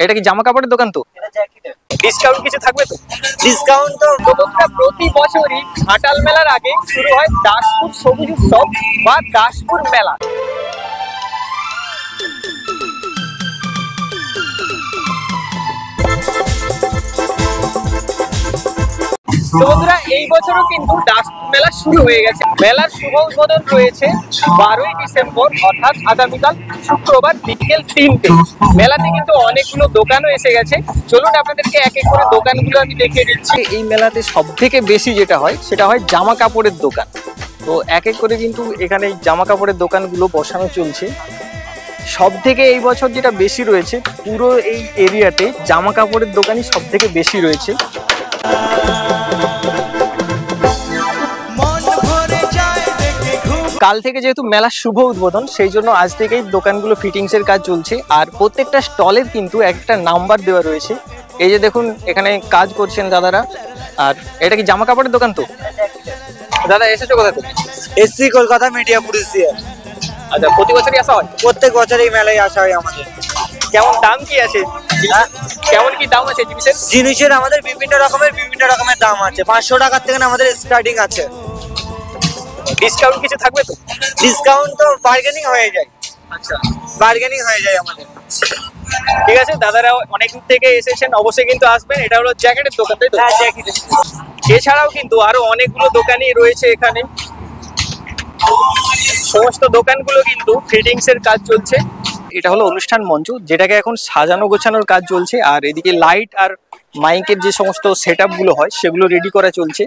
এটা কি জামা কাপড়ের দোকান? তো ডিসকাউন্ট কিছু থাকবে? তো ডিসকাউন্ট তো বন্ধুরা, প্রতি বছরই ঘাটাল মেলার আগে শুরু হয় দাসপুর সবুজ উৎসব বা দাসপুর মেলা। তো বন্ধুরা, এই বছরও কিন্তু দাসপুর মেলা শুরু হয়ে গেছে। মেলার শুভ উদ্বোধন রয়েছে 12ই ডিসেম্বর, অর্থাৎ আগামীকাল শুক্রবার বিকেল 3টে। মেলাতে কিন্তু অনেকগুলো দোকানও এসে গেছে। চলুন আপনাদেরকে এক এক করে দোকানগুলো আমি দেখিয়ে দিচ্ছি। এই মেলাতে সব থেকে বেশি যেটা হয় সেটা হয় জামা কাপড়ের দোকান। তো এক এক করে কিন্তু এখানে জামা কাপড়ের দোকানগুলো বসানো চলছে। সব থেকে এই বছর যেটা বেশি রয়েছে, পুরো এই এরিয়াতে জামা কাপড়ের দোকানই সব থেকে বেশি রয়েছে। কাল থেকে যেহেতু মেলার শুভ উদ্বোধন, সেই জন্য আজ থেকেই দোকানগুলো ফিটিংস এর কাজ চলছে। আর প্রত্যেকটা স্টলের কিন্তু একটা নাম্বার দেওয়া রয়েছে। এই যে দেখুন, এখানে কাজ করছেন দাদারা। আর এটা কি জামা কাপড়ের দোকান? তো দাদা এসেছো কোথা থেকে? এসসি কলকাতা মিডিয়া পুলিশ দিয়ে। আচ্ছা, প্রতি বছরই আসা হয়? প্রত্যেক বছর এই মেলায় আসা হয় আমাদের। কেমন দাম কি আছে? কেমন কি দাম আছে জিনিসের? আমাদের বিভিন্ন রকমের দাম আছে। 500 টাকার থেকে আমাদের স্টার্টিং আছে। ডিসকাউন্ট কিছু থাকবে? তো ডিসকাউন্ট তো বার্গেনিং হয়ে যায়। আচ্ছা, বার্গেনিং হয়ে যায় আমাদের। ঠিক আছে, দাদারা অনেক দূর থেকে এসেছেন, অবশ্যই কিন্তু আসবেন। এটা হলো জ্যাকেটের দোকান, তাই তো? হ্যাঁ, জ্যাকেট। এছাড়াও কিন্তু আরো অনেকগুলো দোকানই রয়েছে এখানে। সমস্ত দোকানগুলো কিন্তু ফিটিংস এর কাজ চলছে। এটা হলো অনুষ্ঠান মঞ্চ, যেটাকে এখন সাজানো গোছানোর কাজ চলছে। আর এদিকে লাইট আর মাইকের যে সমস্ত সেটআপ গুলো হয় সেগুলো রেডি করা চলছে।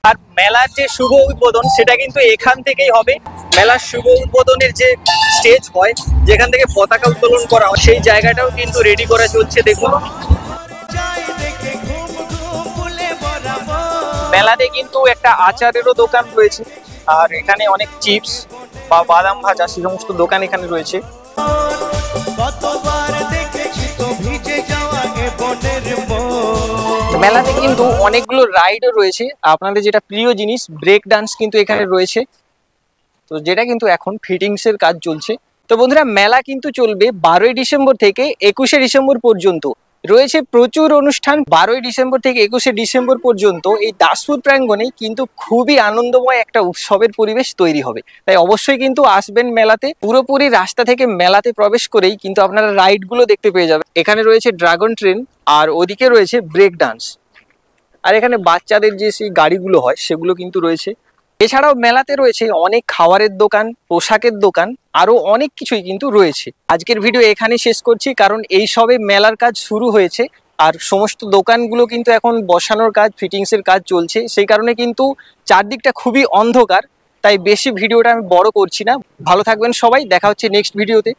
আর মেলার যে শুভ উদ্বোধন সেটা কিন্তু এখান থেকেই হবে। মেলার শুভ উদ্বোধনের যে স্টেজ হয়, যেখান থেকে পতাকা উত্তোলন করা হয়, সেই জায়গাটাও কিন্তু রেডি করা চলছে। দেখুন, মেলাতে কিন্তু একটা আচারেরও দোকান রয়েছে। আর এখানে অনেক চিপস বা বাদাম ভাজা সে সমস্ত দোকান এখানে রয়েছে। মেলাতে কিন্তু অনেকগুলো রাইডও রয়েছে। আপনাদের যেটা প্রিয় জিনিস, ব্রেক ডান্স কিন্তু এখানে রয়েছে। তো যেটা কিন্তু এখন ফিটিংস এর কাজ চলছে। তো বন্ধুরা, মেলা কিন্তু চলবে 12ই ডিসেম্বর থেকে 21শে ডিসেম্বর পর্যন্ত। রয়েছে প্রচুর অনুষ্ঠান। 12ই ডিসেম্বর থেকে 21শে ডিসেম্বর পর্যন্ত এই দাসপুর প্রাঙ্গণে কিন্তু খুবই আনন্দময় একটা উৎসবের পরিবেশ তৈরি হবে। তাই অবশ্যই কিন্তু আসবেন মেলাতে। পুরোপুরি রাস্তা থেকে মেলাতে প্রবেশ করেই কিন্তু আপনারা রাইড গুলো দেখতে পেয়ে যাবেন। এখানে রয়েছে ড্রাগন ট্রেন, আর ওদিকে রয়েছে ব্রেক ডান্স। আর এখানে বাচ্চাদের যে সেই গাড়িগুলো হয় সেগুলো কিন্তু রয়েছে। এছাড়াও মেলাতে রয়েছে অনেক খাবারের দোকান, পোশাকের দোকান, আরো অনেক কিছুই কিন্তু রয়েছে। আজকের ভিডিও এখানে শেষ করছি, কারণ এই সবে মেলার কাজ শুরু হয়েছে। আর সমস্ত দোকানগুলো কিন্তু এখন বসানোর কাজ, ফিটিংস এর কাজ চলছে। সেই কারণে কিন্তু চারদিকটা খুবই অন্ধকার। তাই বেশি ভিডিওটা আমি বড় করছি না। ভালো থাকবেন সবাই, দেখা হচ্ছে নেক্সট ভিডিওতে।